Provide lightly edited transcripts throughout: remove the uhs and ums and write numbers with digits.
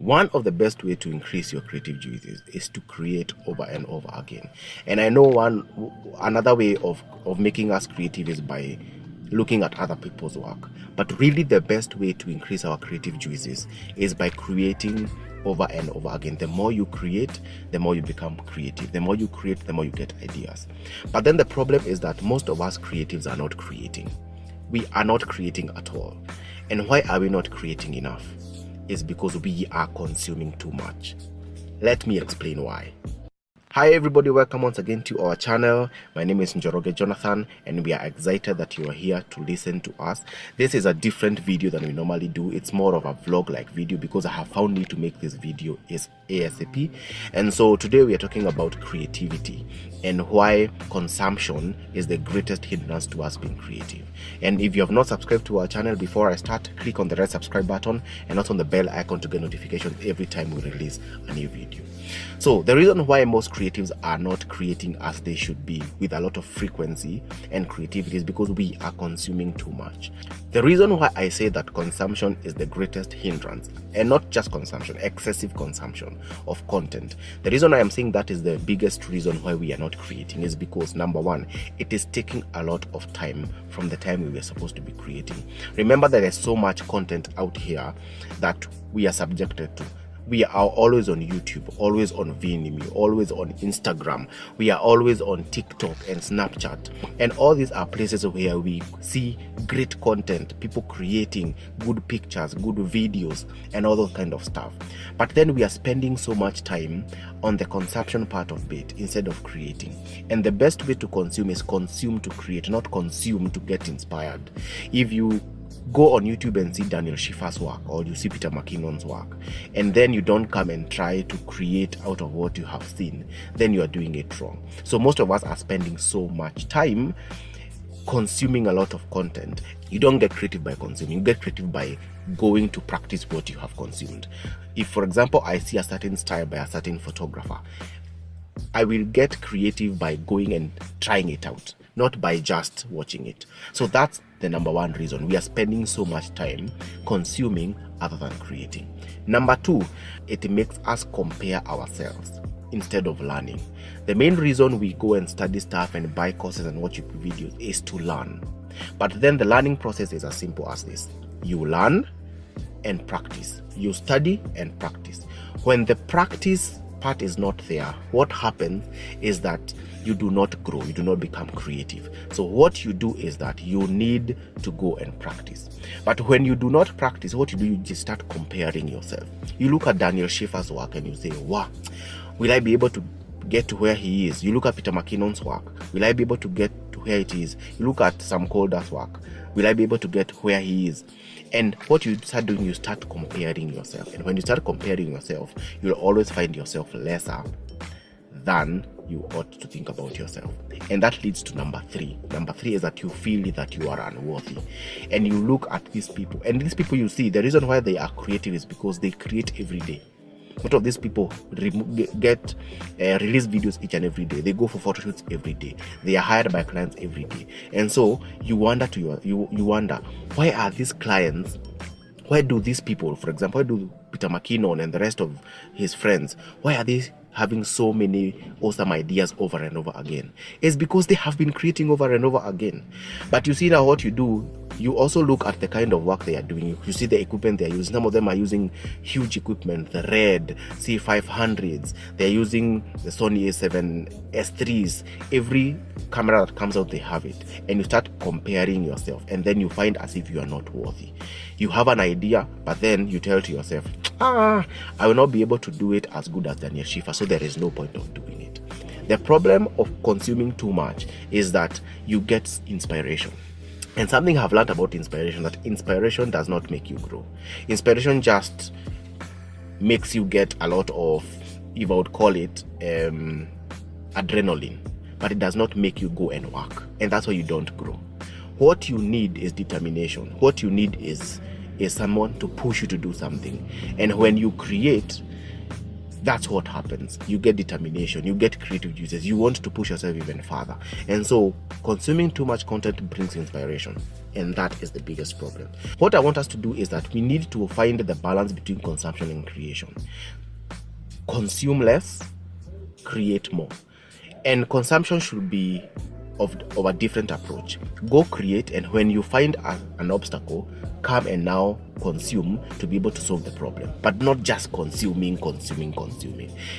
One of the best way to increase your creative juices is to create over and over again. And I know another way of making us creative is by looking at other people's work. But really the best way to increase our creative juices is by creating over and over again. The more you create, the more you become creative. The more you create, the more you get ideas. But then the problem is that most of us creatives are not creating. We are not creating at all. And why are we not creating enough? Is because we are consuming too much. Let me explain why. Hi everybody, welcome once again to our channel. My name is Njoroge Jonathan and we are excited that you are here to listen to us. This is a different video than we normally do. It's more of a vlog like video because I have found need to make this video is ASAP. And so today we are talking about creativity and why consumption is the greatest hindrance to us being creative. And if you have not subscribed to our channel before I start, click on the red subscribe button and also on the bell icon to get notifications every time we release a new video. So the reason why most creatives are not creating as they should be with a lot of frequency and creativity is because we are consuming too much. The reason why I say that consumption is the greatest hindrance, and not just consumption, excessive consumption of content. The reason I am saying that is the biggest reason why we are not creating is because, number one, it is taking a lot of time from the time we were supposed to be creating. Remember, there is so much content out here that we are subjected to. We are always on YouTube, always on Vimeo, always on Instagram. We are always on TikTok and Snapchat. And all these are places where we see great content, people creating good pictures, good videos, and all those kind of stuff. But then we are spending so much time on the consumption part of it instead of creating. And the best way to consume is consume to create, not consume to get inspired. If you go on YouTube and see Daniel Schiffer's work, or you see Peter McKinnon's work, and then you don't come and try to create out of what you have seen, then you are doing it wrong. So most of us are spending so much time consuming a lot of content. You don't get creative by consuming, you get creative by going to practice what you have consumed. If, for example, I see a certain style by a certain photographer, I will get creative by going and trying it out, not by just watching it. So that's the number one reason we are spending so much time consuming other than creating. Number two, it makes us compare ourselves instead of learning. The main reason we go and study stuff and buy courses and watch YouTube videos is to learn. But then the learning process is as simple as this. You learn and practice. You study and practice. When the practice part is not there, what happens is that you do not grow, you do not become creative. So what you do is that you need to go and practice. But when you do not practice, what you do, you just start comparing yourself. You look at Daniel Schiffer's work and you say, wow, will I be able to get to where he is? You look at Peter McKinnon's work, will I be able to get to where it is? You look at Sam Calder's work, will I be able to get where he is? And what you start doing, you start comparing yourself. And when you start comparing yourself, you'll always find yourself lesser than you ought to think about yourself. And that leads to number three. Number three is that you feel that you are unworthy. And you look at these people. And these people you see, the reason why they are creative is because they create every day. Most of these people get release videos each and every day. They go for photo shoots every day. They are hired by clients every day. And so you wonder you wonder, why are these clients, why do these people, for example, why do Peter McKinnon and the rest of his friends, why are they having so many awesome ideas over and over again? It's because they have been creating over and over again. But you see now what you do, you also look at the kind of work they are doing. You see the equipment they are using. Some of them are using huge equipment, the Red C500s. They're using the Sony A7 S3s. Every camera that comes out, they have it. And you start comparing yourself. And then you find as if you are not worthy. You have an idea, but then you tell to yourself, I will not be able to do it as good as Daniel Schiffer, so there is no point of doing it. The problem of consuming too much is that you get inspiration. And something I've learned about inspiration, that inspiration does not make you grow. Inspiration just makes you get a lot of, if I would call it, adrenaline. But it does not make you go and work. And that's why you don't grow. What you need is determination. What you need is someone to push you to do something. And when you create, that's what happens. You get determination, you get creative juices, you want to push yourself even further. And so consuming too much content brings inspiration. And that is the biggest problem. What I want us to do is that we need to find the balance between consumption and creation. Consume less, create more. And consumption should be of a different approach. Go create, and when you find an obstacle, come and now consume to be able to solve the problem, but not just consuming.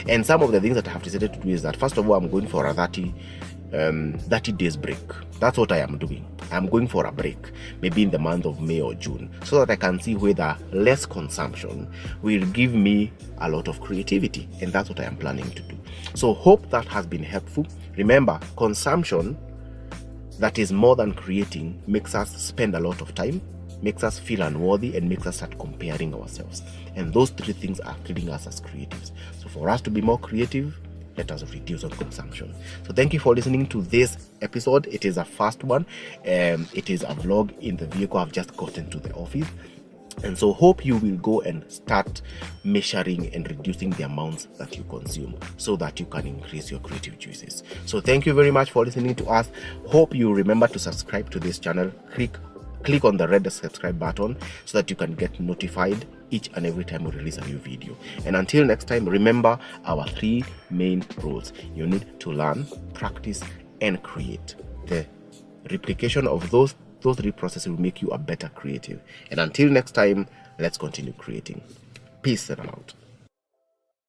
And some of the things that I have decided to do is that, first of all, I'm going for a 30 days break. That's what I am doing. I'm going for a break, maybe in the month of May or June, so that I can see whether less consumption will give me a lot of creativity. And that's what I am planning to do. So hope that has been helpful. Remember, consumption that is more than creating makes us spend a lot of time, makes us feel unworthy, and makes us start comparing ourselves. And those three things are killing us as creatives. So for us to be more creative, let us reduce on consumption. So thank you for listening to this episode. It is a fast one. It is a vlog in the vehicle. I've just gotten to the office. And so hope you will go and start measuring and reducing the amounts that you consume so that you can increase your creative juices. So thank you very much for listening to us. Hope you remember to subscribe to this channel. Click on the red subscribe button so that you can get notified each and every time we release a new video. And until next time, remember our 3 main rules. You need to learn, practice, and create. The replication of those 3 processes will make you a better creative. And until next time, let's continue creating. Peace and out.